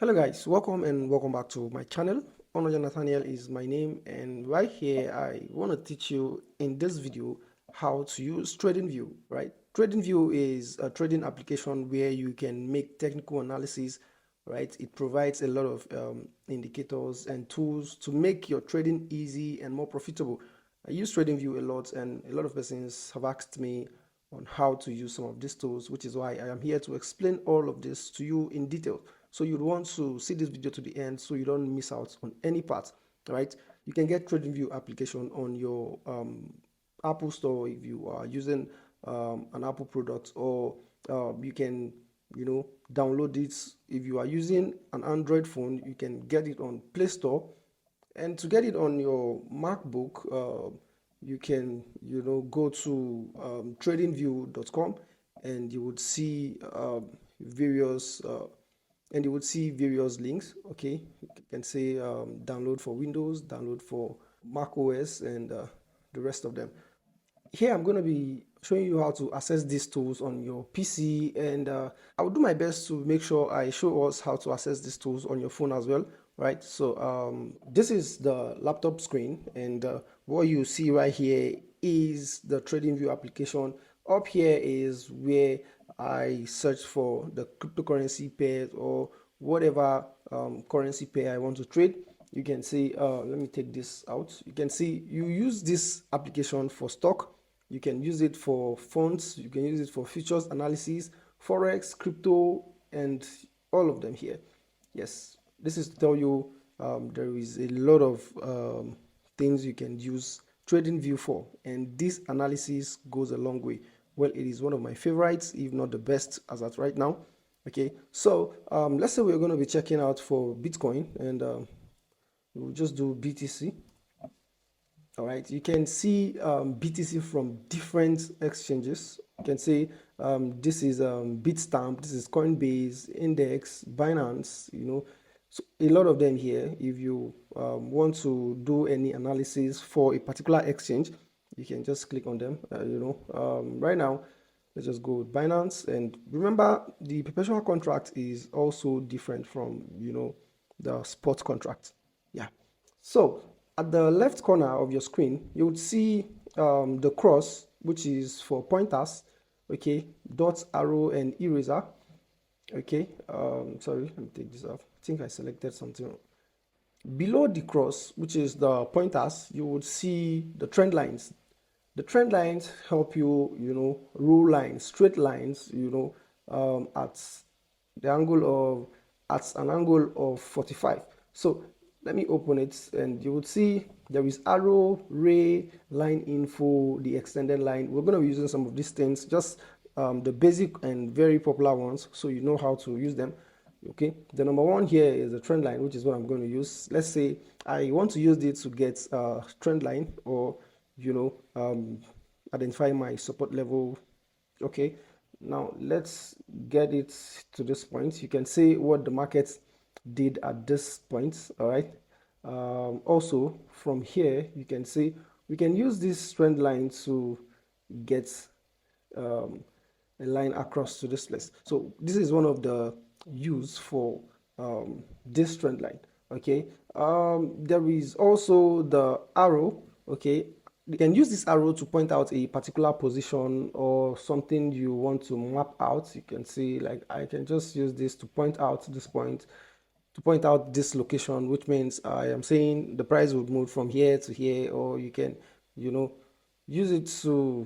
Hello guys, welcome back to my channel. Onoja Nathaniel is my name, and right here I want to teach you in this video how to use TradingView, right? TradingView is a trading application where you can make technical analysis, right? It provides a lot of indicators and tools to make your trading easy and more profitable. I use TradingView a lot, and a lot of persons have asked me on how to use some of these tools, which is why I am here to explain all of this to you in detail. So you'd want to see this video to the end so you don't miss out on any part, right? You can get TradingView application on your Apple Store if you are using an Apple product, or you can, download it. If you are using an Android phone, you can get it on Play Store. And to get it on your MacBook, you can, go to TradingView.com, and you would see various links. Okay, you can say download for Windows, download for Mac OS, and the rest of them. Here I'm going to be showing you how to access these tools on your PC, and I will do my best to make sure I show us how to access these tools on your phone as well, right? So this is the laptop screen, and what you see right here is the TradingView application. Up here is where I search for the cryptocurrency pairs or whatever currency pair I want to trade. You can see, let me take this out. You can see you use this application for stock. You can use it for funds. You can use it for futures analysis, forex, crypto, and all of them here. Yes, this is to tell you there is a lot of things you can use TradingView for, and this analysis goes a long way. Well, it is one of my favorites, if not the best as at right now. Okay, so let's say we're going to be checking out for Bitcoin, and we'll just do BTC. All right, you can see BTC from different exchanges. You can see this is Bitstamp, this is Coinbase, Index, Binance, so a lot of them here. If you want to do any analysis for a particular exchange, you can just click on them. Right now, let's just go with Binance. And remember, the perpetual contract is also different from, the spot contract. Yeah. So at the left corner of your screen, you would see the cross, which is for pointers, okay, dot, arrow, and eraser. Okay, sorry, let me take this off. I think I selected something. Below the cross, which is the pointers, you would see the trend lines. The trend lines help you, rule lines, straight lines, at an angle of 45. So let me open it, and you would see there is arrow, ray, line info, the extended line. We're going to be using some of these things, just the basic and very popular ones, so you know how to use them. Okay, the number one here is the trend line, which is what I'm going to use. Let's say I want to use it to get trend line, or identify my support level. Okay, now let's get it to this point. You can see what the market did at this point. All right, also from here you can see we can use this trend line to get a line across to this place. So this is one of the use for this trend line. Okay, there is also the arrow. Okay, you can use this arrow to point out a particular position or something you want to map out. You can see, like, I can just use this to point out this point, to point out this location, which means I am saying the price would move from here to here. Or you can, use it to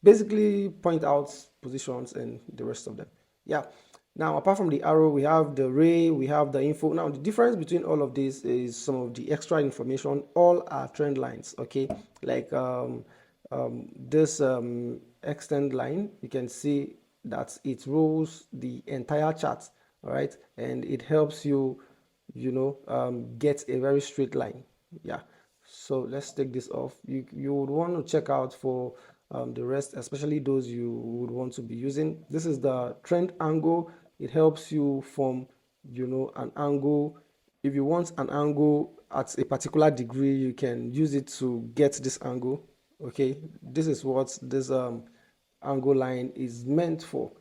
basically point out positions and the rest of them. Yeah. Now, apart from the arrow, we have the ray, we have the info. Now, the difference between all of this is some of the extra information. All are trend lines, okay? Like this extend line, you can see that it rolls the entire chart, all right? And it helps you, get a very straight line. Yeah. So let's take this off. You would want to check out for the rest, especially those you would want to be using. This is the trend angle. It helps you form, an angle. If you want an angle at a particular degree, you can use it to get this angle. Okay, this is what this angle line is meant for.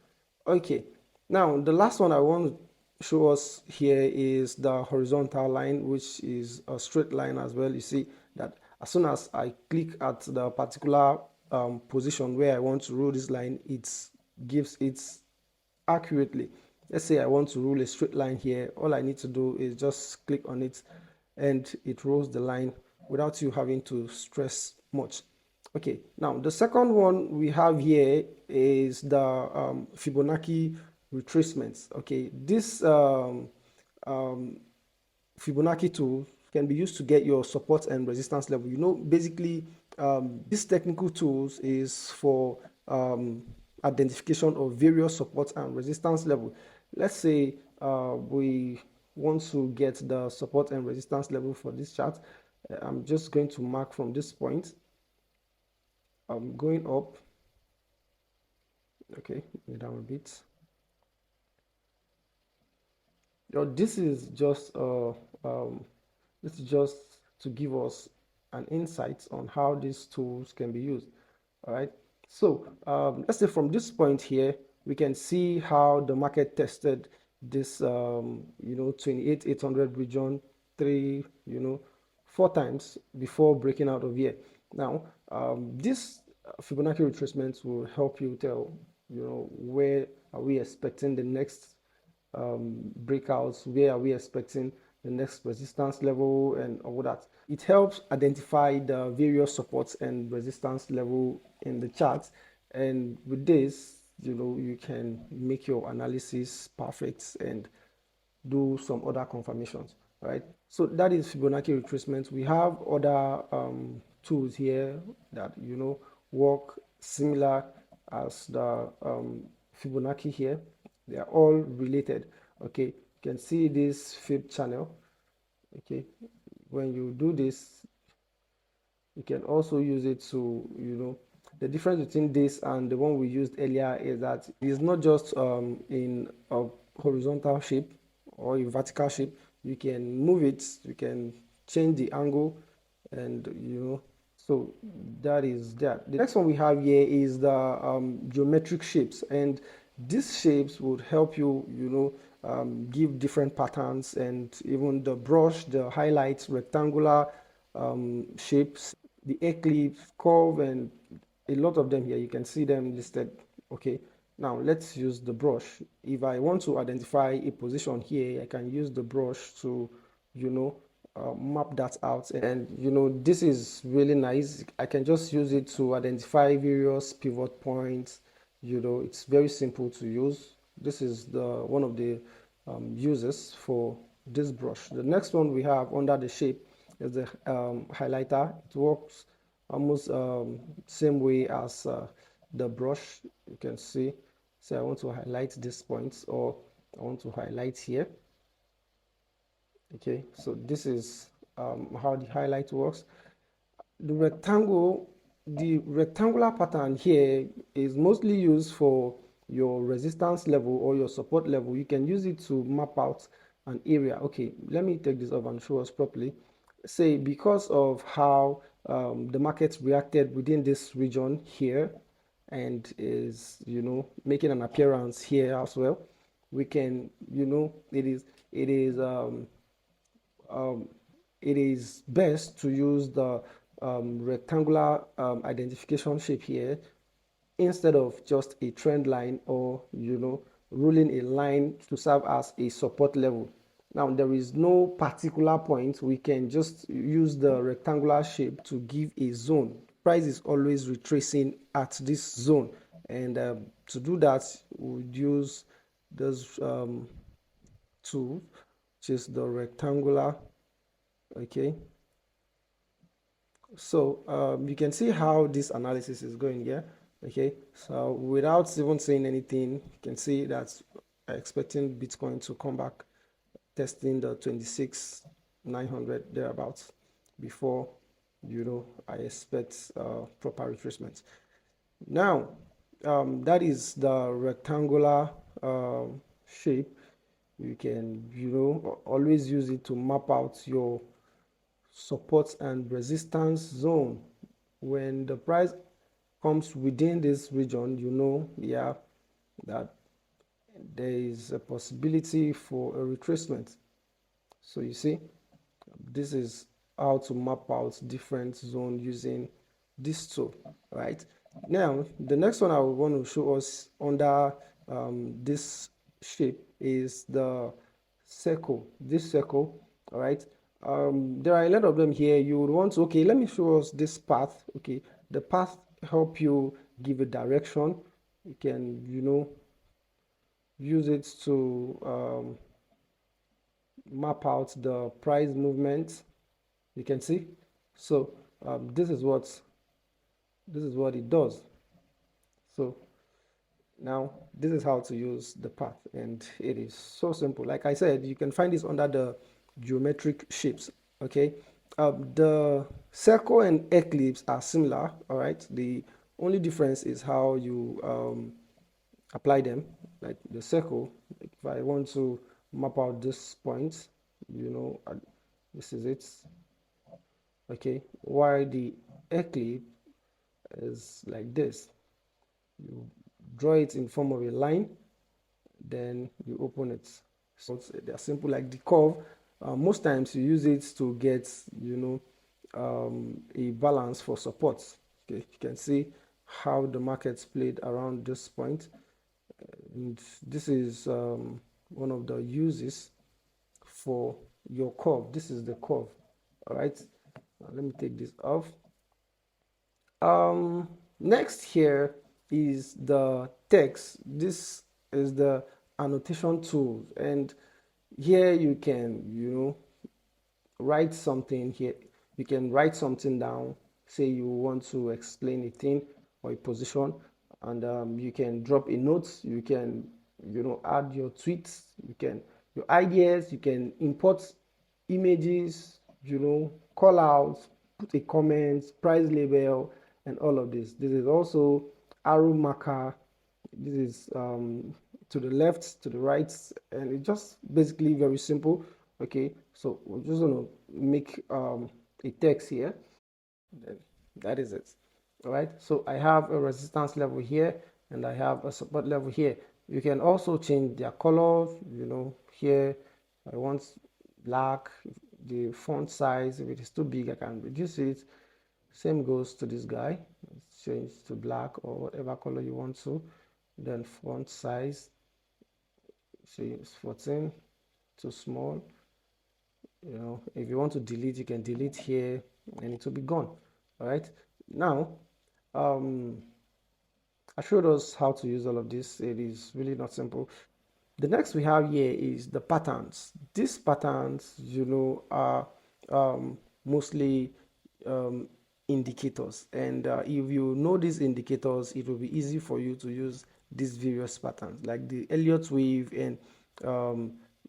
Okay, now the last one I want to show us here is the horizontal line, which is a straight line as well. You see that as soon as I click at the particular position where I want to rule this line, it gives it accurately. Let's say I want to rule a straight line here. All I need to do is just click on it and it rolls the line without you having to stress much. Okay, now the second one we have here is the Fibonacci retracements. Okay, this Fibonacci tool can be used to get your support and resistance level. You know, basically, these technical tools is for identification of various support and resistance level. Let's say we want to get the support and resistance level for this chart. I'm just going to mark from this point. I'm going up. Okay, down a bit. This is just to give us an insight on how these tools can be used. All right. So let's say from this point here, we can see how the market tested this 28,800 region 4 times before breaking out of here. Now this Fibonacci retracements will help you tell where are we expecting the next breakouts, where are we expecting the next resistance level and all that. It helps identify the various supports and resistance level in the chart, and with this you can make your analysis perfect and do some other confirmations. Right, so that is Fibonacci retracement. We have other tools here that work similar as the Fibonacci here. They are all related. Okay, you can see this Fib channel. Okay, when you do this, you can also use it to the difference between this and the one we used earlier is that it is not just in a horizontal shape or a vertical shape. You can move it, you can change the angle, and so that is that. The next one we have here is the geometric shapes, and these shapes would help you give different patterns, and even the brush, the highlights, rectangular shapes, the eclipse, curve, and a lot of them here. You can see them listed. Okay, now let's use the brush. If I want to identify a position here, I can use the brush to map that out, and this is really nice. I can just use it to identify various pivot points. It's very simple to use. This is the one of the uses for this brush. The next one we have under the shape is the highlighter. It works almost same way as the brush. You can see, say I want to highlight these points, or I want to highlight here. Okay, so this is how the highlight works. The rectangular pattern here is mostly used for your resistance level or your support level. You can use it to map out an area. Okay, let me take this off and show us properly. Say because of how the market reacted within this region here and is making an appearance here as well, we can it is best to use the rectangular identification shape here instead of just a trend line, or ruling a line to serve as a support level. Now there is no particular point. We can just use the rectangular shape to give a zone. Price is always retracing at this zone, and to do that we would use this tool, which is the rectangular. Okay, so you can see how this analysis is going here. Okay, so without even saying anything, you can see that I'm expecting Bitcoin to come back testing the 26,900 thereabouts before I expect proper retracement. Now that is the rectangular shape. You can always use it to map out your support and resistance zone. When the price comes within this region, yeah, that there is a possibility for a retracement. So you see, this is how to map out different zones using this tool, right? Now, the next one I want to show us under this shape is the circle. This circle, all right? There are a lot of them here. You would want to, okay, let me show us this path. Okay, the path help you give a direction. You can, use it to map out the price movement. You can see. So this is what it does. So now this is how to use the path, and it is so simple. Like I said, you can find this under the geometric shapes. Okay, the circle and eclipse are similar. All right, the only difference is how you apply them. Like the circle, if I want to map out this point, this is it. Okay, while the eclipse is like this, you draw it in form of a line, then you open it. So they're simple like the curve. Most times you use it to get a balance for support. Okay, you can see how the markets played around this point, and this is one of the uses for your curve. This is the curve. All right, let me take this off. Next here is the text. This is the annotation tool, and here you can write something here. You can write something down. Say you want to explain a thing or a position, and you can drop a note. You can add your tweets. You can your ideas. You can import images. Call out, put a comment, price label, and all of this. This is also arrow marker. This is to the left, to the right, and it's just basically very simple. Okay, so we're just going to make a text here. Then that is it. All right, so I have a resistance level here and I have a support level here. You can also change their colors. Here I want black. The font size, if it is too big, I can reduce it. Same goes to this guy. Let's change to black or whatever color you want to. Then font size, see, it's 14, too small. If you want to delete, you can delete here and it will be gone. All right, now I showed us how to use all of this. It is really not simple. The next we have here is the patterns. These patterns, are mostly indicators, and if you know these indicators, it will be easy for you to use these various patterns like the Elliott wave and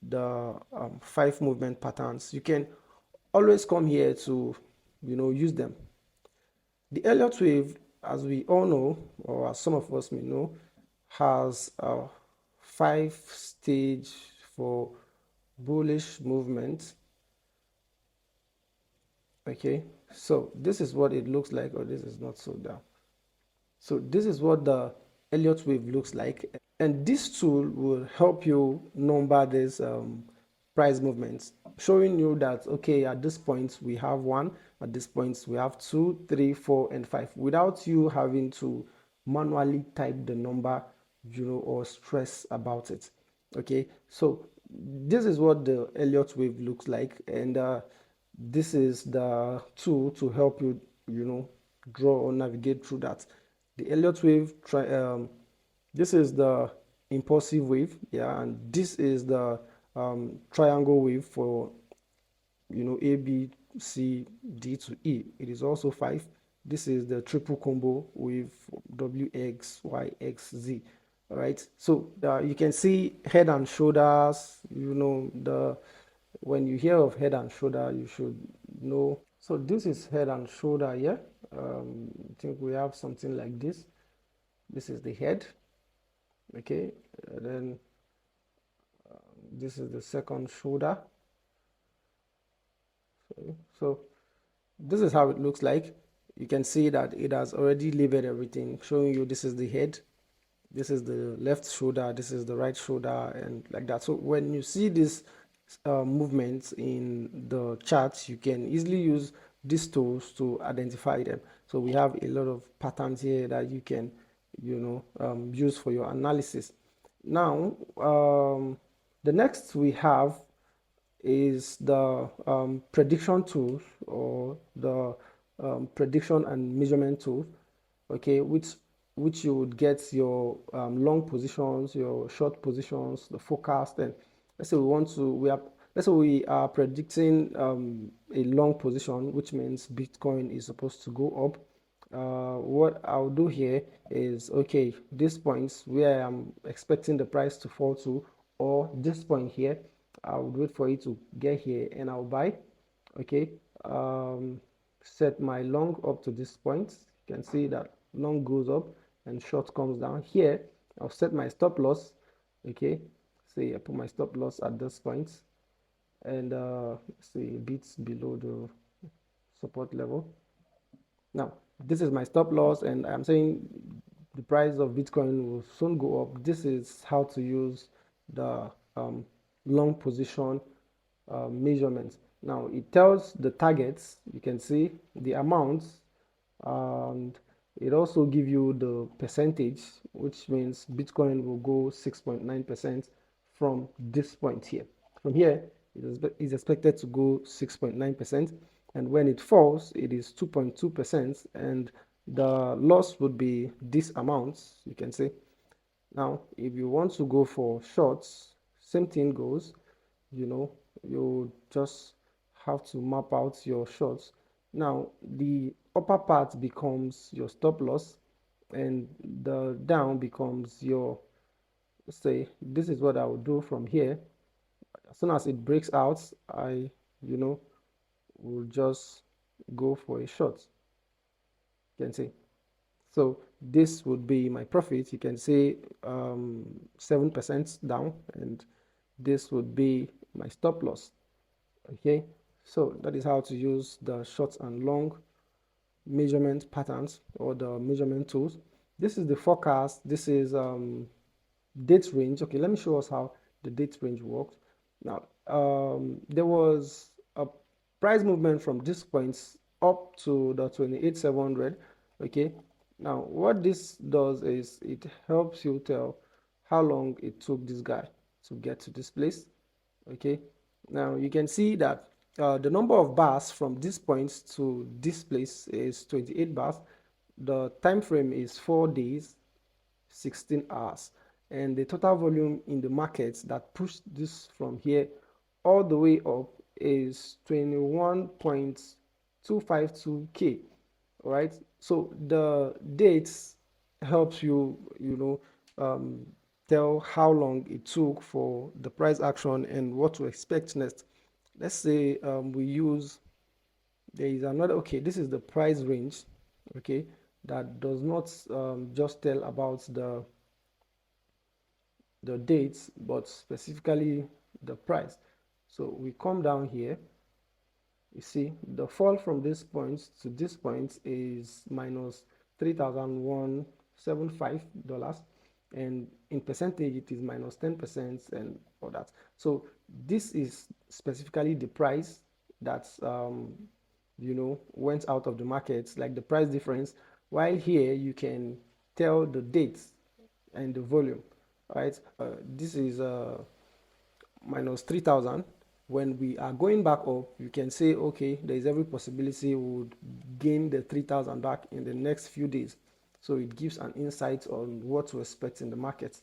the 5 movement patterns. You can always come here to use them. The Elliott wave, as we all know, or as some of us may know, has 5 stage for bullish movement. Okay, so this is what it looks like, or this is not so down. So this is what the Elliott wave looks like, and this tool will help you number this price movements, showing you that okay, at this point we have 1, at this point we have 2, 3, 4, and 5, without you having to manually type the number or stress about it. Okay, so this is what the Elliott wave looks like, and this is the tool to help you draw or navigate through that. The Elliott wave, this is the impulsive wave, yeah, and this is the triangle wave for A, B, C, D to E. It is also 5. This is the triple combo with W, X, Y, X, Z. All right, so you can see head and shoulders. When you hear of head and shoulder, you should know. So this is head and shoulder here. I think we have something like this. This is the head. Okay, and then this is the second shoulder. So this is how it looks like. You can see that it has already labeled everything, showing you this is the head, This is the left shoulder, this is the right shoulder, and like that. So when you see this movements in the charts, you can easily use these tools to identify them. So we have a lot of patterns here that you can, use for your analysis. Now, the next we have is the prediction tools, or the prediction and measurement tools, okay, which you would get your long positions, your short positions, the forecast. And let's say let's say we are predicting a long position, which means Bitcoin is supposed to go up. What I'll do here is, okay, this points where I'm expecting the price to fall to, or this point here, I would wait for it to get here and I'll buy. Okay, set my long up to this point. You can see that long goes up and short comes down. Here I'll set my stop loss. Okay, see, I put my stop loss at this point, and see, a bit below the support level. Now this is my stop loss, and I'm saying the price of Bitcoin will soon go up. This is how to use the long position measurements. Now it tells the targets, you can see the amounts, and it also gives you the percentage, which means Bitcoin will go 6.9% from this point here. From here, it is expected to go 6.9%, and when it falls, it is 2.2%, and the loss would be this amount, you can see. Now, if you want to go for shorts, same thing goes, you just have to map out your shorts. Now, the upper part becomes your stop loss, and the down becomes your, let's say, this is what I will do from here. As soon as it breaks out, I, will just go for a short. You can see. So this would be my profit. You can see 7% down, and this would be my stop loss. Okay, so that is how to use the short and long measurement patterns, or the measurement tools. This is the forecast. This is date range. Okay, let me show us how the date range works. Now, there was a price movement from this point up to the 28,700. Okay, now what this does is it helps you tell how long it took this guy to get to this place. Okay, now you can see that the number of bars from this point to this place is 28 bars. The time frame is 4 days, 16 hours, and the total volume in the markets that pushed this from here all the way up is 21.252k. All right, so the dates helps you, tell how long it took for the price action and what to expect next. Let's say there is another, okay, this is the price range, okay, that does not just tell about the dates, but specifically the price. So we come down here, you see the fall from this point to this point is minus $3,175, and in percentage it is minus 10% and all that. So this is specifically the price that went out of the markets, like the price difference, while here you can tell the dates and the volume. Right, this is minus 3,000. When we are going back up, you can say, okay, there is every possibility we would gain the 3,000 back in the next few days. So it gives an insight on what to expect in the market.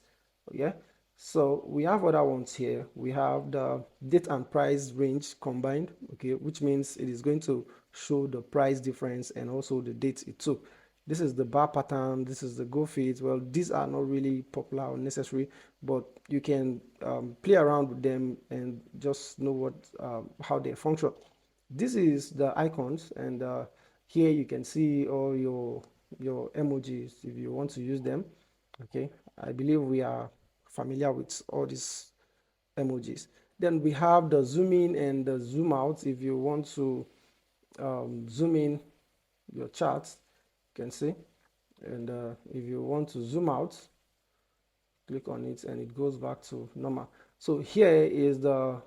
Yeah, so we have other ones here. We have the date and price range combined, okay, which means it is going to show the price difference and also the date it took. This is the bar pattern, this is the go feeds. Well, these are not really popular or necessary, but you can play around with them and just know what how they function. This is the icons, and here you can see all your emojis if you want to use them. Okay, I believe we are familiar with all these emojis. Then we have the zoom in and the zoom out. If you want to zoom in your charts, you can see, and if you want to zoom out, click on it and it goes back to normal. So here is the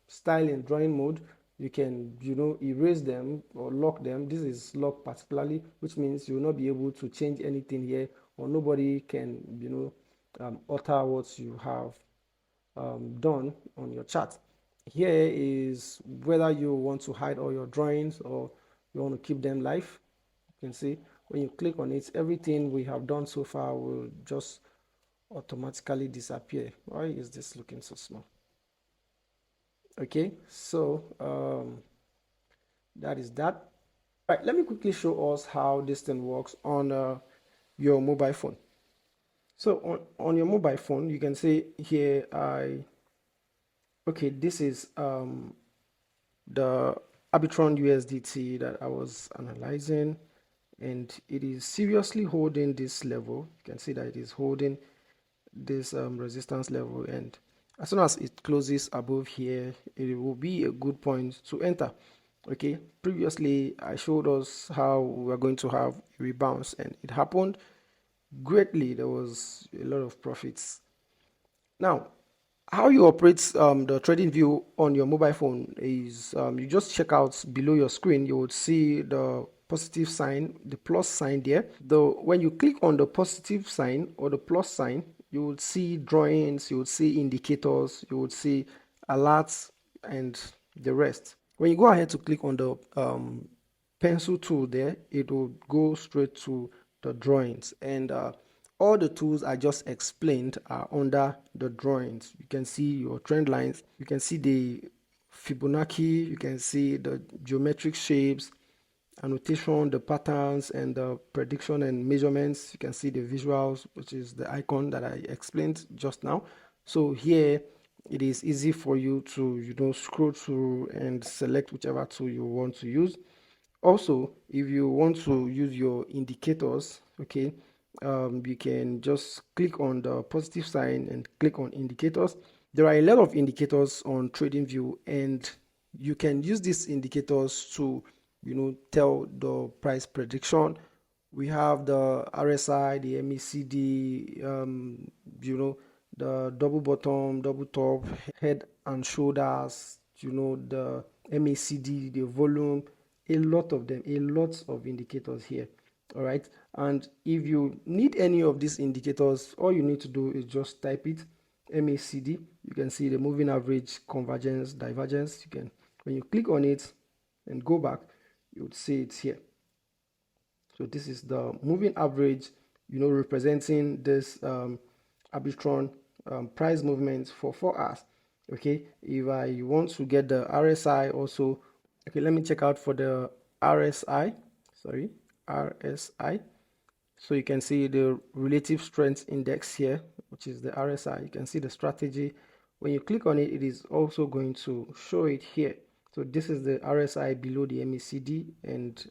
style and drawing mode. You can, erase them or lock them. This is locked particularly, which means you will not be able to change anything here, or nobody can, alter what you have done on your chart. Here is whether you want to hide all your drawings or you want to keep them live. You can see when you click on it, everything we have done so far will just automatically disappear. Why is this looking so small? Okay, so that is that. Right, let me quickly show us how this thing works on your mobile phone. So on your mobile phone, you can see here, okay, this is the Arbitron USDT that I was analyzing, and it is seriously holding this level. You can see that it is holding this resistance level, and as soon as it closes above here, it will be a good point to enter. Okay, previously I showed us how we are going to have a rebound, and it happened greatly. There was a lot of profits. Now, how you operate the TradingView on your mobile phone is you just check out below your screen. You would see the positive sign, the plus sign there. Though when you click on the positive sign or the plus sign, you would see drawings, you would see indicators, you would see alerts, and the rest. When you go ahead to click on the pencil tool there, it will go straight to the drawings, and all the tools I just explained are under the drawings. You can see your trend lines, you can see the Fibonacci, you can see the geometric shapes, annotation, the patterns, and the prediction and measurements. You can see the visuals, which is the icon that I explained just now. So here it is easy for you to scroll through and select whichever tool you want to use. Also, if you want to use your indicators, okay, you can just click on the positive sign and click on indicators. There are a lot of indicators on TradingView, and you can use these indicators to tell the price prediction. We have the RSI, the MECD, the double bottom, double top, head and shoulders, the MACD, the volume, a lot of them, a lot of indicators here. All right, and if you need any of these indicators, all you need to do is just type it, MACD. You can see the moving average, convergence, divergence. You can, when you click on it and go back, you would see it here. So this is the moving average, representing this Arbitron price movement for 4 hours. Okay, if I want to get the RSI also, okay, let me check out for the RSI. Sorry, RSI. So you can see the relative strength index here, which is the RSI. You can see the strategy. When you click on it, it is also going to show it here. So this is the RSI below the MECD, and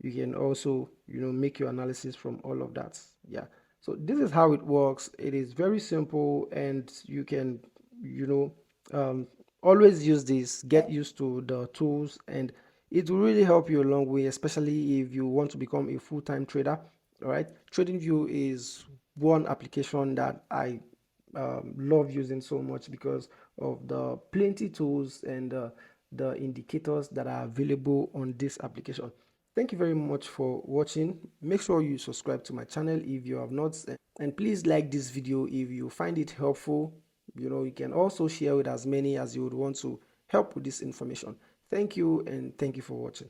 you can also make your analysis from all of that. Yeah, so this is how it works. It is very simple, and you can always use this, get used to the tools, and it will really help you a long way, especially if you want to become a full-time trader. All right, TradingView is one application that I love using so much because of the plenty tools and the indicators that are available on this application. Thank you very much for watching. Make sure you subscribe to my channel if you have not, and please like this video if you find it helpful. You can also share with as many as you would want to help with this information. Thank you, and thank you for watching.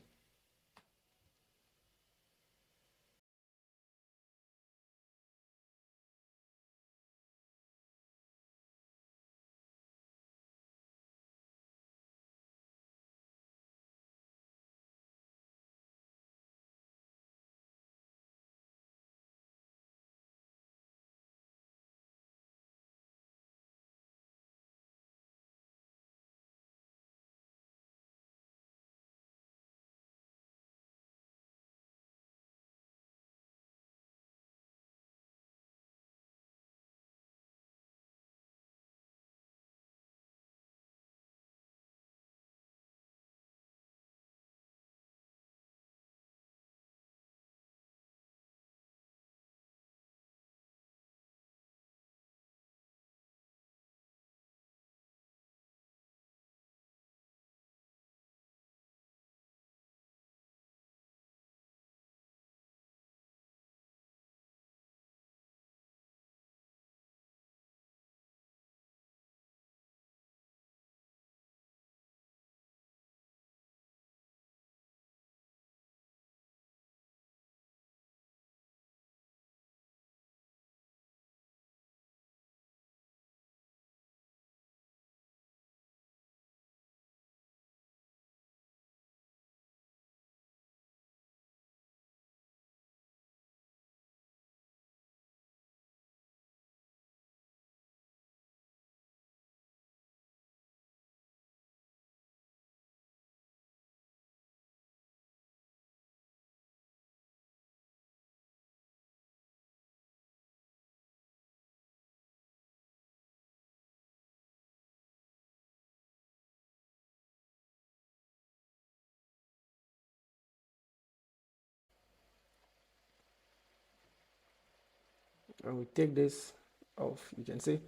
and we take this off, you can see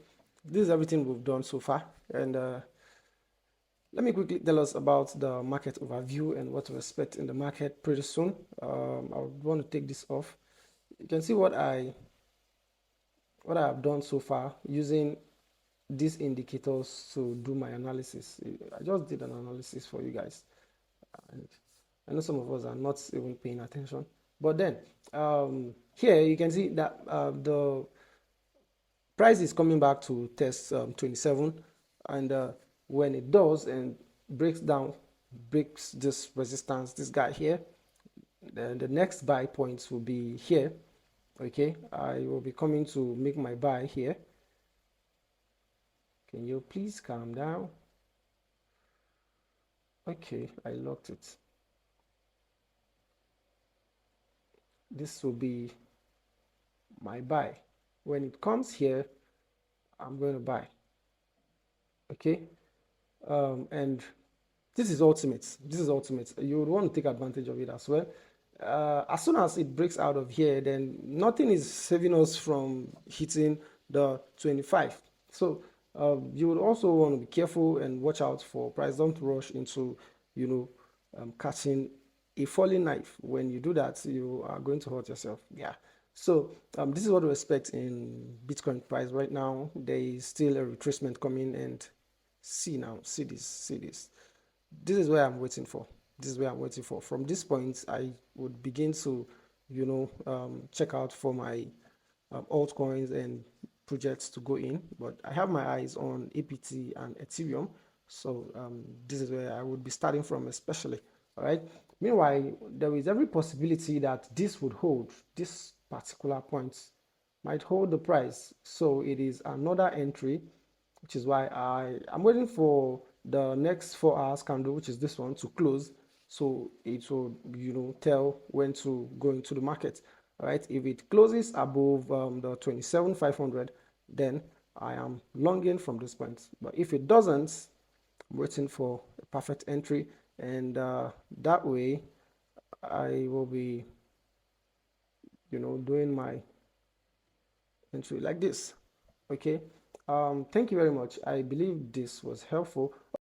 this is everything we've done so far. And let me quickly tell us about the market overview and what to expect in the market pretty soon. I would want to take this off. You can see what I have done so far using these indicators to do my analysis. I just did an analysis for you guys. And I know some of us are not even paying attention. But then here you can see that the price is coming back to test 27, and when it does and breaks this resistance, this guy here, then the next buy points will be here. Okay, I will be coming to make my buy here. Can you please calm down? Okay, I locked it. This will be my buy. When it comes here, I'm going to buy. Okay, and this is ultimate. This is ultimate. You would want to take advantage of it as well. As soon as it breaks out of here, then nothing is saving us from hitting the 25. So you would also want to be careful and watch out for price. Don't rush into, catching a falling knife. When you do that, you are going to hurt yourself. Yeah. So this is what we expect in Bitcoin price right now. There is still a retracement coming, and see this. This is where I'm waiting for. This is where I'm waiting for. From this point, I would begin to, check out for my altcoins and projects to go in. But I have my eyes on APT and Ethereum. So this is where I would be starting from, especially. All right. Meanwhile, there is every possibility that this would hold. This particular point might hold the price. So it is another entry, which is why I'm waiting for the next 4 hours candle, which is this one, to close, so it will tell when to go into the market. All right, if it closes above the 27,500, then I am longing from this point. But if it doesn't, I'm waiting for a perfect entry, and that way I will be doing my entry like this. Okay, thank you very much. I believe this was helpful.